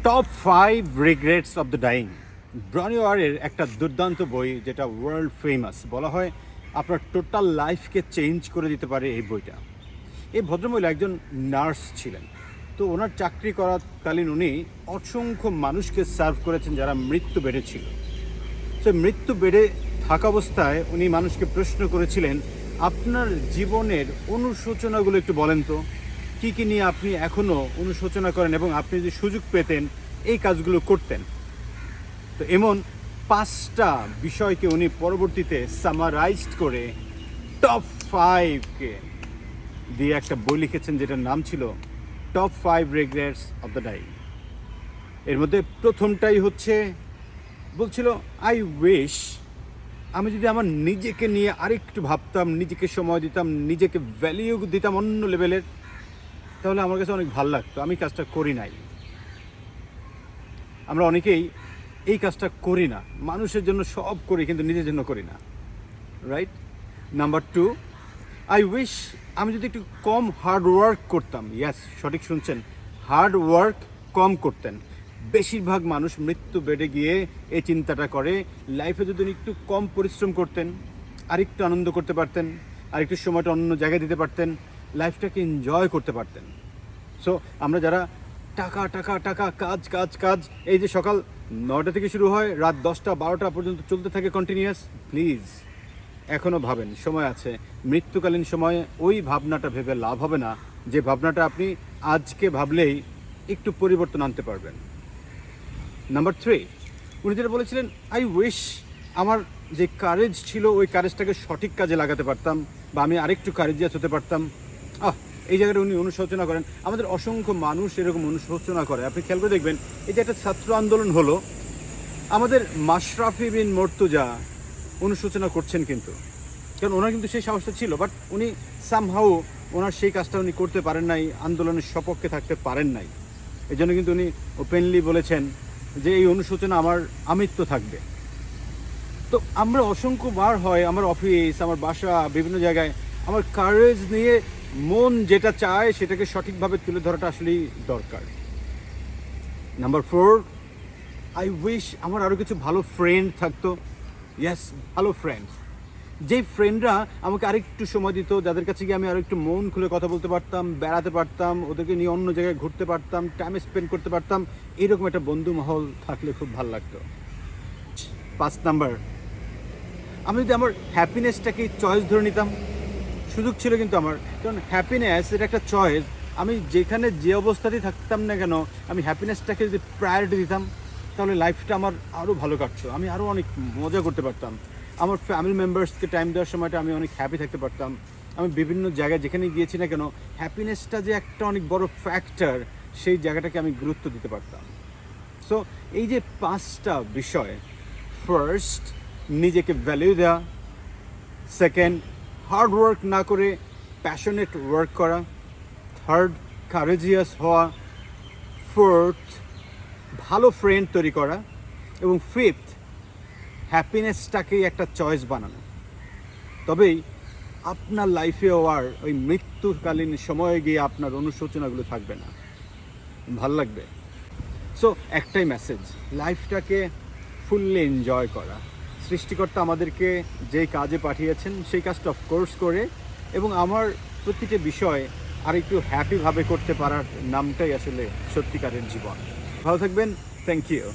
Top 5 regrets of the dying. ব্রনিওয়ারের একটা দুর্দান্ত বই, যেটা ওয়ার্ল্ড ফেমাস। বলা হয় আপনার টোটাল লাইফকে চেঞ্জ করে দিতে পারে এই বইটা। এই ভদ্রমহিলা একজন নার্স ছিলেন। তো ওনার চাকরি করাকালীন উনি অসংখ্য মানুষকে সার্ভ করেছেন যারা মৃত্যু বেডে ছিল। তো মৃত্যু বেডে থাকা অবস্থায় উনি মানুষকে প্রশ্ন করেছিলেন, আপনার জীবনের অনুশোচনাগুলো একটু বলেন তো, কী কী নিয়ে আপনি এখনও অনুশোচনা করেন এবং আপনি যদি সুযোগ পেতেন এই কাজগুলো করতেন। তো এমন 5টা বিষয়কে উনি পরবর্তীতে সামারাইজড করে টপ 5কে দিয়ে একটা বই লিখেছেন, যেটার নাম ছিল top 5 regrets of the dyeing. এর মধ্যে প্রথমটাই হচ্ছে, বলছিল আই উইশ আমি যদি আমার নিজেকে নিয়ে আরেকটু ভাবতাম, নিজেকে সময় দিতাম, নিজেকে ভ্যালিউ দিতাম অন্য লেভেলের, তাহলে আমার কাছে অনেক ভালো লাগতো। আমি কাজটা করি নাই। আমরা অনেকেই এই কাজটা করি না, মানুষের জন্য সব করি কিন্তু নিজের জন্য করি না, রাইট? নাম্বার 2, আই উইশ আমি যদি একটু কম হার্ড ওয়ার্ক করতাম। ইয়াস, সঠিক শুনছেন, হার্ড ওয়ার্ক কম করতেন। বেশিরভাগ মানুষ মৃত্যু বেডে গিয়ে এই চিন্তাটা করে, লাইফে যদি একটু কম পরিশ্রম করতেন, আরেকটু আনন্দ করতে পারতেন, আরেকটু সময়টা অন্য জায়গায় দিতে পারতেন, লাইফটাকে এনজয় করতে পারতেন। সো আমরা যারা টাকা টাকা টাকা, কাজ কাজ কাজ, এই যে সকাল 9টা থেকে শুরু হয়, রাত 10টা 12টা পর্যন্ত চলতে থাকে কন্টিনিউয়াস, প্লিজ এখনও ভাবেন, সময় আছে। মৃত্যুকালীন সময়ে ওই ভাবনাটা ভেবে লাভ হবে না, যে ভাবনাটা আপনি আজকে ভাবলেই একটু পরিবর্তন আনতে পারবেন। নাম্বার 3, উনি যেটা বলেছিলেন, আই উইশ আমার যে কারেজ ছিল ওই কারেজটাকে সঠিক কাজে লাগাতে পারতাম, বা আমি আরেকটু কারেজিয়াস হতে পারতাম। এই জায়গাটা উনি অনুশোচনা করেন। আমাদের অসংখ্য মানুষ এরকম অনুশোচনা করে। আপনি খেয়াল করে দেখবেন, এই যে একটা ছাত্র আন্দোলন হলো, আমাদের মাশরাফি বিন মর্তুজা অনুশোচনা করছেন কিন্তু, কারণ ওনার কিন্তু সেই সাহসটা ছিল, বাট উনি সামহাউ ওনার সেই কাজটা উনি করতে পারেন নাই, আন্দোলনের সপক্ষে থাকতে পারেন নাই। এই জন্য কিন্তু উনি ওপেনলি বলেছেন যে এই অনুশোচনা আমার আমৃত্য থাকবে। তো আমরা অসংখ্যবার হয় আমার অফিস, আমার বাসা, বিভিন্ন জায়গায় আমার কারেজ নিয়ে মন যেটা চায় সেটাকে সঠিকভাবে তুলে ধরাটা আসলেই দরকার। নাম্বার 4, আই উইশ আমার আরও কিছু ভালো ফ্রেন্ড থাকতো। ইয়েস, ভালো ফ্রেন্ড, যেই ফ্রেন্ডরা আমাকে আরেকটু সময় দিত, যাদের কাছে গিয়ে আমি আরও একটু মন খুলে কথা বলতে পারতাম, বেড়াতে পারতাম, ওদেরকে নিয়ে অন্য জায়গায় ঘুরতে পারতাম, টাইম স্পেন্ড করতে পারতাম। এইরকম একটা বন্ধু মহল থাকলে খুব ভালো লাগতো। 5 নাম্বার, আমি যদি আমার হ্যাপিনেসটাকে চয়েস ধরে নিতাম। সুযোগ ছিল কিন্তু আমার, কারণ হ্যাপিনেস এটা একটা চয়েস। আমি যেখানে যে অবস্থাতেই থাকতাম না কেন, আমি হ্যাপিনেসটাকে যদি প্রায়োরিটি দিতাম, তাহলে লাইফটা আমার আরও ভালো কাটতো, আমি আরও অনেক মজা করতে পারতাম। আমার ফ্যামিলি মেম্বার্সকে টাইম দেওয়ার সময়টা আমি অনেক হ্যাপি থাকতে পারতাম। আমি বিভিন্ন জায়গায় যেখানে গিয়েছি না কেন, হ্যাপিনেসটা যে একটা অনেক বড় ফ্যাক্টর, সেই জায়গাটাকে আমি গুরুত্ব দিতে পারতাম। সো এই যে 5টা বিষয়, ফার্স্ট নিজেকে ভ্যালিউ দেওয়া, সেকেন্ড হার্ড ওয়ার্ক না করে প্যাশনেট ওয়ার্ক করা, থার্ড কারেজিয়াস হওয়া, ফোর্থ ভালো ফ্রেন্ড তৈরি করা, এবং ফিফথ হ্যাপিনেসটাকেই একটা চয়েস বানানো। তবেই আপনার লাইফেও আর ওই মৃত্যুকালীন সময়ে গিয়ে আপনার অনুশোচনাগুলো থাকবে না, ভালো লাগবে। সো একটাই মেসেজ, লাইফটাকে ফুললি এনজয় করা। সৃষ্টিকর্তা আমাদেরকে যেই কাজে পাঠিয়েছেন সেই কাজটা অফকোর্স করে, এবং আমার প্রতিটা বিষয় আর একটু হ্যাপিভাবে করতে পারার নামটাই আসলে সত্যিকারের জীবন। ভালো থাকবেন, থ্যাংক ইউ।